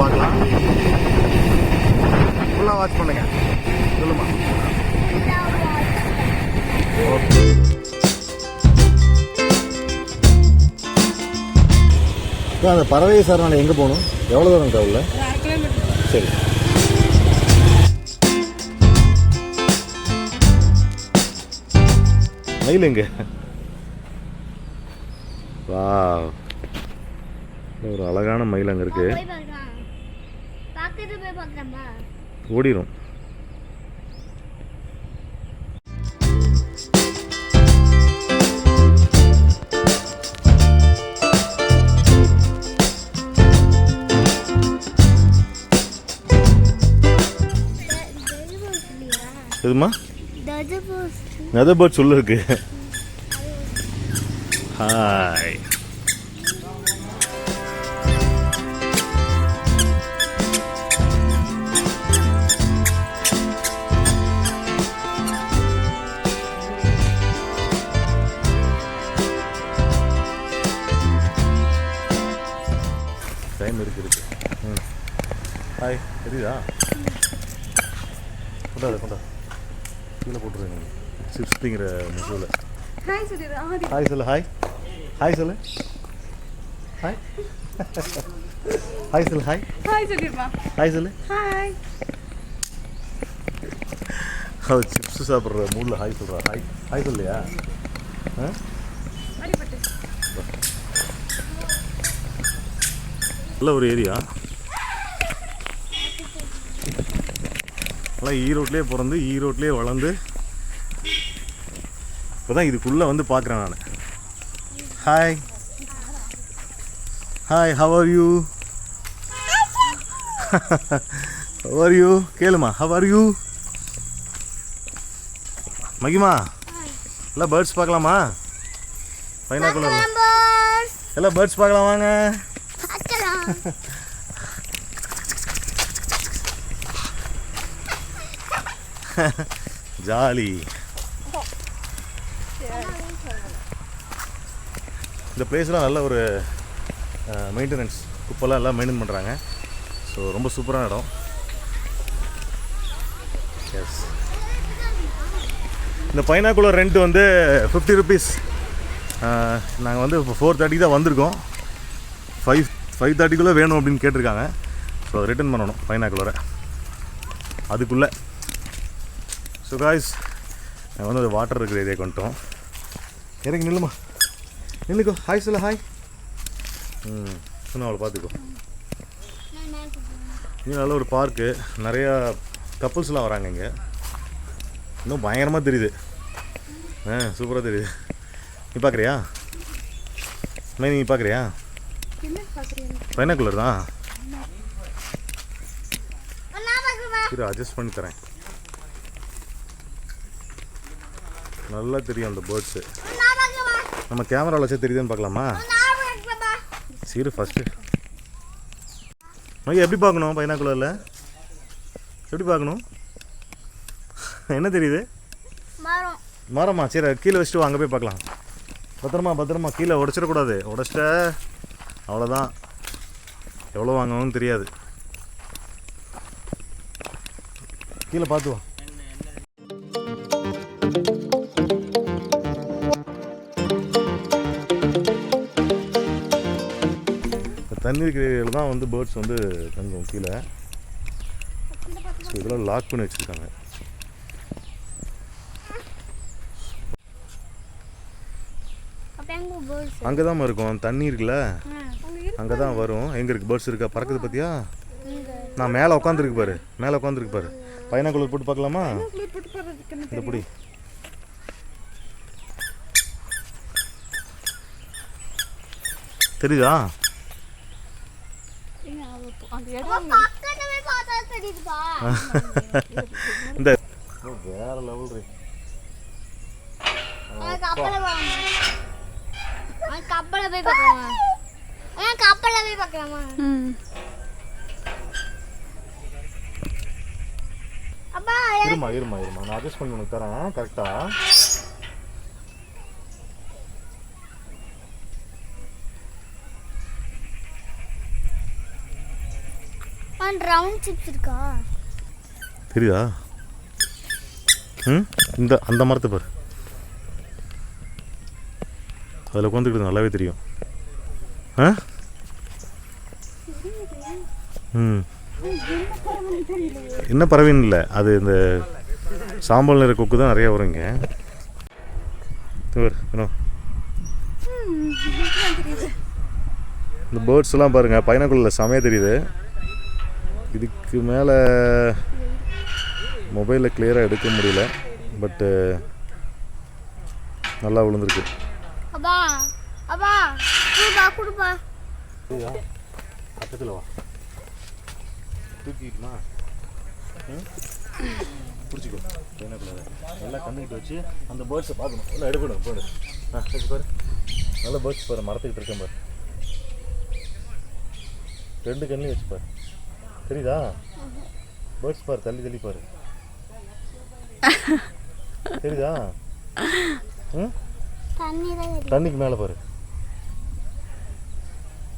பார்க்கலாம். ஃபுல்லாக வாட்ச் பண்ணுங்க. சொல்லுமா? ஓகே. அந்த பறவை சரணாலயம் எங்கே போகணும்? எவ்வளோ தூரம் உள்ள? சரி. மயில் எங்க? வா, ஒரு அழகான மயில் அங்கே இருக்கு. ஓடிரும். எதுமா? நெதர் பேர்ட் சொல்லு இருக்கு. ஹாய். டைம் இருக்கு. ஹாய், தெரியுதா? கொண்டா கீழே போட்டுருங்க. சிப்ஸ்டிங்கிற முசுவில் ஹாய் சொல்லு. ஹாய் சொல்லு. ஹாய் ஹாய் சொல்லு. ஹாய் சொல்லு. அது சிப்ஸ் சாப்பிட்ற மூடில் ஹாய் சொல்கிறா. ஹாய் சொல்லியா? நல்ல ஒரு ஏரியா. எல்லாம் ஈரோட்லேயே பிறந்து ஈரோட்லேயே வளர்ந்து இப்போ தான் இதுக்குள்ளே வந்து பார்க்குறேன் நான். Hi hi, how are you? How are you? கேளுமா, ஹவ் ஆர் யூ? மகிமா, எல்லாம் பேர்ட்ஸ் பார்க்கலாமா? பைனாக்குலர் எல்லாம் பேர்ட்ஸ் பார்க்கலாம் வாங்க. ஜாலி. இந்த பிளேஸ்லாம் நல்ல ஒரு மெயின்டெனன்ஸ், குப்பெல்லாம் எல்லாம் மெயின்டைன் பண்ணுறாங்க. ஸோ ரொம்ப சூப்பரான இடம். எஸ், இந்த பைனாக்குலர் ரெண்ட் வந்து 50 ருபீஸ். நாங்கள் வந்து இப்போ 4:30 தான் வந்திருக்கோம். 5:30 வேணும் அப்படின்னு கேட்டிருக்காங்க. ஸோ ரிட்டர்ன் பண்ணணும் பைனாக்குலரை அதுக்குள்ளே. ஸோ காய்ஸ், நாங்கள் வந்து அது வாட்டர் இருக்கிற ஏரியா கொண்டோம். இறங்கி நில்லுமா, நில்லுக்கோ. ஹாய் சொல்ல. ஹாய். சொன்ன அவளை பார்த்துக்கோ. இங்கே நல்ல ஒரு பார்க்கு, நிறையா கப்புள்ஸ்லாம் வராங்க இங்கே. இன்னும் பயங்கரமாக தெரியுது. சூப்பராக தெரியுது. நீ பார்க்குறியா? நீ பார்க்குறியா? பைனாக்குலர் தான். இரு, அட்ஜஸ்ட் பண்ணி தரேன். நல்லா தெரியும் அந்த பேர்ட்ஸு. நம்ம கேமராவில் வச்சு தெரியுதுன்னு பார்க்கலாமா? சரி, ஃபஸ்ட்டு மையா எப்படி பார்க்கணும்? பைனாக்குலரில் எப்படி பார்க்கணும்? என்ன தெரியுது? மரமா? சரி, கீழே வச்சுட்டு அங்கே போய் பார்க்கலாம். பத்திரமா கீழே உடச்சிடக்கூடாது. உடச்சிட்ட அவ்வளோதான். எவ்வளோ வாங்கணும்னு தெரியாது. கீழே பார்த்து வா. தண்ணி இருக்கிற ஏரியாவில் தான் வந்து பேர்ட்ஸ் வந்து தங்கும் கீழே. ஸோ இதெல்லாம் லாக் பண்ணி வச்சுருக்காங்க. அங்கே தான் இருக்கும் தண்ணி இருக்குல்ல, அங்கே தான் வரும். எங்கே இருக்குது பேர்ட்ஸ் இருக்கா? பறக்குது பார்த்தியா? நான் மேலே உட்காந்துருக்கு பாரு, மேலே உட்காந்துருக்கு பாரு. பைனாக்குலர் போட்டு பார்க்கலாமா? இந்த பிடி. தெரியுதா? இந்த வேற லெவல் ரே. இருமா நான் அட்ஜஸ்ட் பண்ணி உனக்கு தரேன் கரெக்டா. ரவுண்ட் சிப்ஸ் இருக்கா தெரியுதா? இந்த அந்த மரத்தை பாரு, அதில் உட்காந்துக்கிட்டு நல்லாவே தெரியும். என்ன பறவைன்னு இல்லை, அது இந்த சாம்பல் நிற கொக்கு தான் நிறைய வரும் இங்கே. இந்த பேர்ட்ஸ் எல்லாம் பாருங்கள், பைனாக்குள்ள செமையாக தெரியுது. இதுக்கு மேலே மொபைலில் கிளியராக எடுக்க முடியல, பட்டு நல்லா விழுந்துருக்கு. பக்கத்தில் வா, தூக்கிட்டுமா பிடிச்சிக்கோ. பைனாக்குள்ள நல்லா கண்ணுக்கிட்டு வச்சு அந்த பேர்ட்ஸை பார்க்கணும். நல்லா எடுக்கணும் போடு. வச்சு பாரு, நல்ல பேர்ட்ஸ் பாரு, மரத்துக்கிட்டு இருக்கேன் பாரு. 2 கண்ணையும் வச்சு பாரு, தெரியுதா? பேர்ட்ஸ் பாரு, தள்ளி தள்ளி பாரு, தெரியுதா? தண்ணிக்கு மேலே பாரு,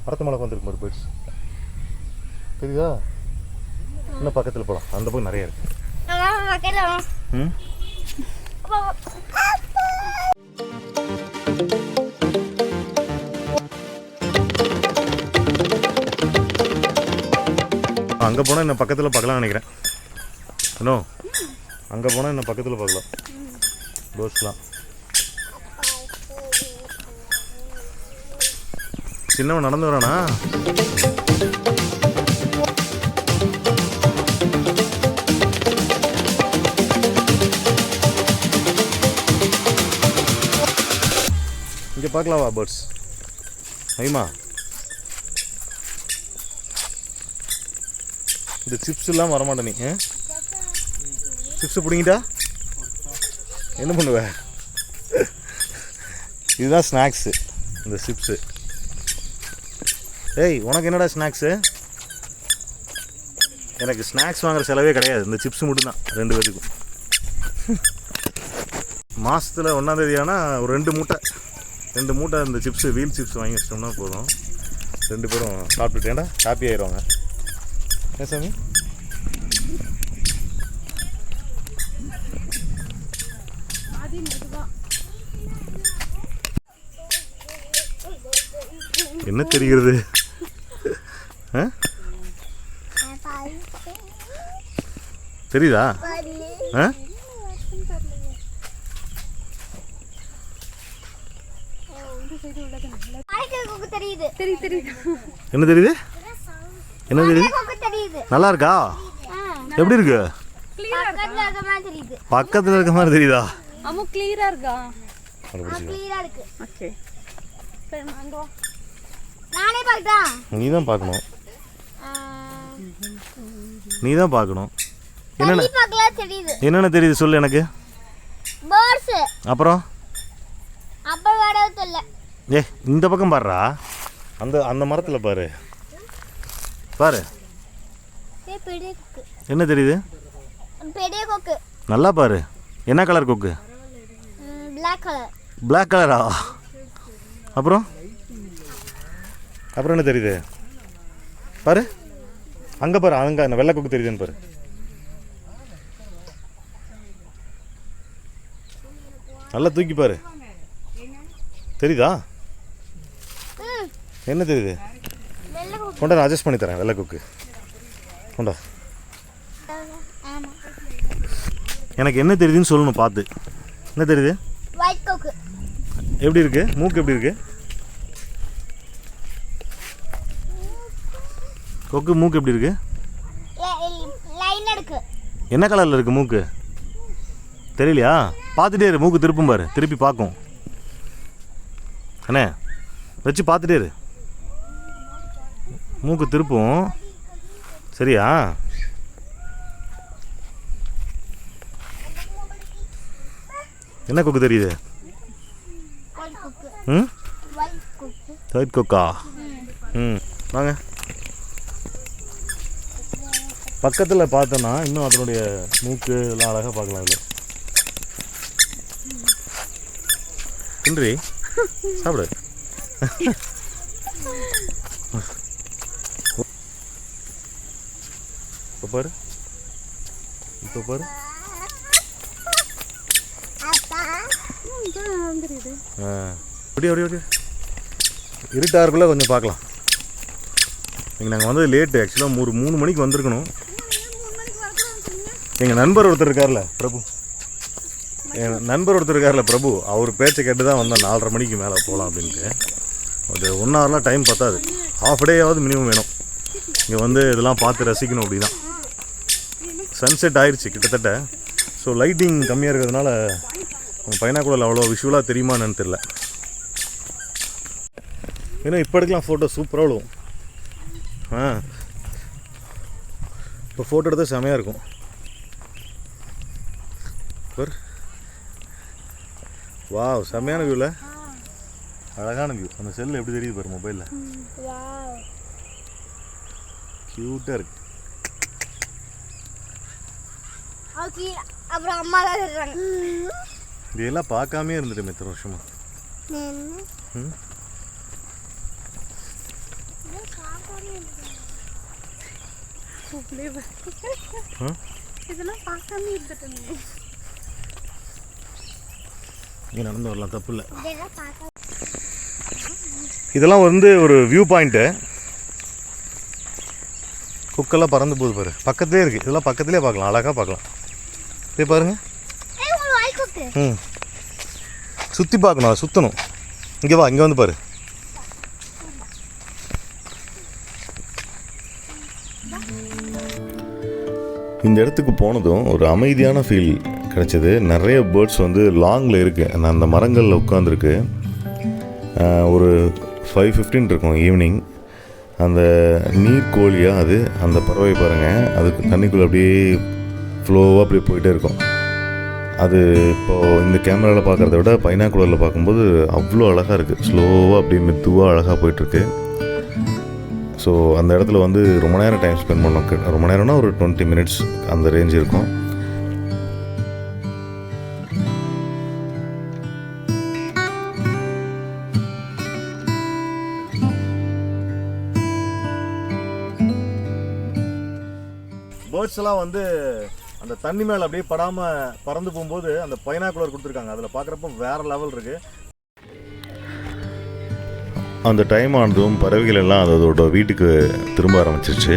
மரத்து மேலே வந்துருக்கு பாரு பேர்ட்ஸ், தெரியுதா? இன்னும் பக்கத்தில் போகலாம், அந்த பக்கம் நிறைய இருக்கு. அங்கே போனால் இன்னும் பக்கத்தில் பார்க்கலாம் நினைக்கிறேன். இன்னும் அங்கே போனால் இன்னும் பக்கத்தில் பார்க்கலாம் பேர்ட்ஸ்லாம். சின்னவன் நடந்து வரானா? இங்கே பார்க்கலாவா பேர்ட்ஸ்? ஐமா, இந்த சிப்ஸ் எல்லாம் வரமாட்டே. நீ சிப்ஸை பிடிங்கிட்டா என்ன பண்ணுவ? இதுதான் ஸ்நாக்ஸு, இந்த சிப்ஸு. ஏய், உனக்கு என்னடா ஸ்நாக்ஸு? எனக்கு ஸ்நாக்ஸ் வாங்குற செலவே கிடையாது, இந்த சிப்ஸ் மட்டும்தான் 2 பேத்துக்கும். மாதத்தில் 1ஆம் தேதி ஆனால் ஒரு 2 மூட்டை இந்த சிப்ஸு, வீல் சிப்ஸ் வாங்கி வச்சிட்டோம்னா போதும். 2 பேரும் சாப்பிட்டுட்டேன்டா ஹாப்பி ஆயிடுவாங்க. ஏன் சாமி? என்ன தெரிகிறது? தெரியுதா? என்ன தெரியுது? என்ன தெரியுது? நல்லா இருக்கா? எப்படி இருக்கு? பக்கத்துல இருக்க மாதிரி தெரியுதா? ஆமா, கிளியரா இருக்கா? கிளியரா இருக்கு. ஓகே, நானே பார்க்கட்டா? நீ தான் பார்க்கணும். நீ தான் பார்க்கணும். என்னென்ன பார்க்கலாம் தெரியுது? என்னென்ன தெரியுது சொல்லு எனக்கு. பேர்ட்ஸ். அப்புறம் வேற எதுவும் இல்ல. இந்த பக்கம் பாருடா, அந்த மரத்தில் பாரு பாரு. என்ன தெரியுது? பெரிய கொக்கு. நல்லா பாரு. என்ன கலர் கொக்கு? Black colour. பிளாக் கலரா? அப்புறம் என்ன தெரியுது பாரு? அங்கே பாரு, அங்கே அந்த வெள்ளை கொக்கு தெரியுதுன்னு பாரு. நல்லா தூக்கி பாரு, தெரியுதா? என்ன தெரியுது? கொண்டா, நான் அட்ஜஸ்ட் பண்ணி தரேன். வெள்ளை கொக்கு கொண்டா. எனக்கு என்ன தெரியுதுன்னு சொல்லணும் பார்த்து. என்ன தெரியுது? ஒயிட் கொக்கு. எப்படி இருக்கு மூக்கு? எப்படி இருக்கு கொக்கு மூக்கு? எப்படி இருக்கு? லைன் இருக்கு. என்ன கலரில் இருக்கு மூக்கு? தெரியலையா? பார்த்துட்டே இரு, மூக்கு திருப்பும் பாரு, திருப்பி பார்க்கும். அண்ணே வச்சு பார்த்துட்டே இரு, மூக்கு திருப்பும். சரியா? என்ன கொக்கு தெரியுது? ஒயிட் கொக்கா? வாங்க பக்கத்தில் பார்த்தோன்னா இன்னும் அதனுடைய மூக்கு எல்லாம் அழகாக பார்க்கலாம். இல்லை இன்றி சாப்பிடு. பாரு, இப்போ பாரு. அப்படி இருட்டாக இருக்குள்ள கொஞ்சம் பார்க்கலாம். இங்கே நாங்கள் வந்தது லேட்டு. ஆக்சுவலாக ஒரு 3 மணிக்கு வந்திருக்கணும். எங்கள் நண்பர் ஒருத்தர் இருக்கார்ல பிரபு, பிரபு, அவர் பேச்சை கேட்டு தான் வந்தோம். 4:30 மணிக்கு மேலே போகலாம் அப்படின்ட்டு. ஒரு 1 ஹவர்லாம் டைம் பத்தாது, ஹாஃப் டேயாவது மினிமம் வேணும். இங்கே வந்து இதெல்லாம் பார்த்து ரசிக்கணும். அப்படி தான் சன்செட் ஆயிடுச்சு கிட்டத்தட்ட. ஸோ லைட்டிங் கம்மியாக இருக்கிறதுனால பைனாக்குலரில் அவ்வளோ விஷுவலாக தெரியுமா என்னன்னு தெரியல. ஏன்னா இப்போ எடுக்கலாம் ஃபோட்டோ சூப்பராக விழுவும். இப்போ ஃபோட்டோ எடுத்தால் செமையாக இருக்கும். வாவ், செமையான வியூவில், அழகான வியூ. அந்த செல்லில் எப்படி தெரியுது பாரு, மொபைலில் க்யூட்டாக இருக்கு. அப்புறம் அம்மா தான் சொல்றாங்க இதெல்லாம் பார்க்காமே இருந்துட்டு இத்தனை வருஷமா. இங்கே நடந்து வரலாம், தப்பு இல்லை. இதெல்லாம் வந்து ஒரு வியூ பாயிண்ட்டு. குக்கெல்லாம் பறந்து போகுது பாரு, பக்கத்துலேயே இருக்குது. இதெல்லாம் பக்கத்துலேயே பார்க்கலாம், அழகாக பார்க்கலாம். இதே பாருங்க. சுற்றி பார்க்கணும், சுற்றணும். இங்கே வா, இங்கே வந்து பாரு. இந்த இடத்துக்கு போனதும் ஒரு அமைதியான ஃபீல் கிடச்சிது. நிறைய பேர்ட்ஸ் வந்து லாங்கில் இருக்குது. நான் அந்த மரங்களில் உட்காந்துருக்கு. ஒரு 5:15 இருக்கும் ஈவினிங். அந்த நீர்க்கோழியாக அது, அந்த பறவை பாருங்கள், அதுக்கு தண்ணிக்குள்ளே அப்படியே ஃப்ளோவாக அப்படியே போயிட்டே இருக்கும். அது இப்போது இந்த கேமராவில் பார்க்குறத விட பைனாக்குலரில் பார்க்கும்போது அவ்வளோ அழகாக இருக்குது. ஸ்லோவாக அப்படியே மெதுவாக அழகாக போயிட்டுருக்கு. ஸோ அந்த இடத்துல வந்து ரொம்ப நேரம் டைம் ஸ்பெண்ட் பண்ணோம். ரொம்ப நேரம்னா ஒரு 20 மினிட்ஸ் அந்த ரேஞ்ச் இருக்கும். பேர்ட்ஸ் எல்லாம் வந்து அந்த தண்ணி மேலே அப்படியே படாமல் பறந்து போகும்போது அந்த பைனாக்குலர் கொடுத்துருக்காங்க. அதில் பார்க்குறப்ப வேறு லெவல் இருக்குது. அந்த டைம் ஆனதும் பறவைகள் எல்லாம் அதோட வீட்டுக்கு திரும்ப ஆரம்பிச்சிருச்சு.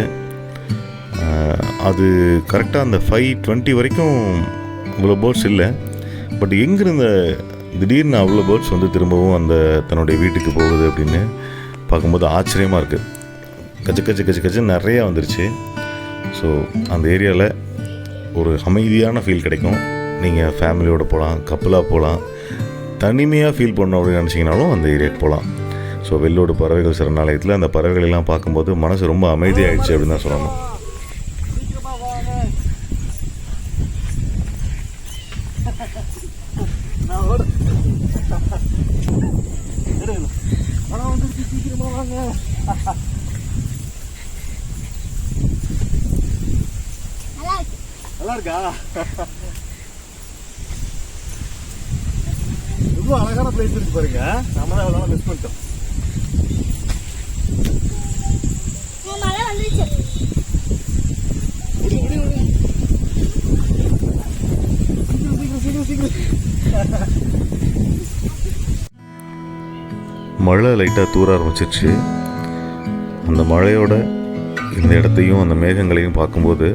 அது கரெக்டாக அந்த 5:20 வரைக்கும் அவ்வளோ பேர்ட்ஸ் இல்லை. பட் எங்கிருந்த திடீர்னு அவ்வளோ பேர்ட்ஸ் வந்து திரும்பவும் அந்த தன்னுடைய வீட்டுக்கு போகுது அப்படின்னு பார்க்கும்போது ஆச்சரியமாக இருக்குது. கச்சு நிறையா வந்துருச்சு. ஸோ அந்த ஏரியாவில் ஒரு அமைதியான ஃபீல் கிடைக்கும். நீங்கள் ஃபேமிலியோடு போகலாம், கப்பலாக போகலாம், தனிமையாக ஃபீல் பண்ணணும் அப்படின்னு நினச்சிங்கனாலும் அந்த ஏரியாவுக்கு போகலாம். ஸோ வெள்ளோடு பறவைகள் சரணாலயத்தில் அந்த பறவைகளெல்லாம் பார்க்கும்போது மனசு ரொம்ப அமைதியாகிடுச்சு அப்படின்னு தான் சொல்லணும். நல்லா இருக்கா? இவ்வளோ அழகான பிளேஸ் இருக்கு பாருங்க. நம்ம தான் எவ்வளோ மிஸ் பண்ணிட்டோம். மழை வந்துச்சு. மழை லைட்டாக தூர ஆரம்பிச்சிருச்சு. அந்த மழையோட இந்த இடத்தையும் அந்த மேகங்களையும் பார்க்கும்போது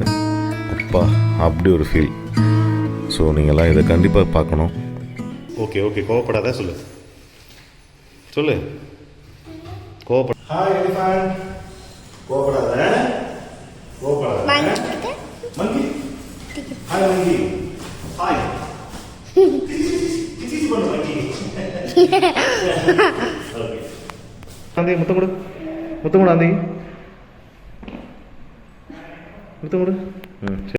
அப்பா அப்படி ஒரு ஃபீல். ஸோ நீங்கள்லாம் இதை கண்டிப்பாக பார்க்கணும். ஓகே கோவப்படாத சொல்லு கோவப்பட. Hi elephant. கோவப்படாத. மங்கி. Hi monkey. ஹாய். கிசி பண்ணு மங்கி. ஓகே. ஆந்தி முத்தம் கொடு ஆந்தி. முத்தம் கொடு.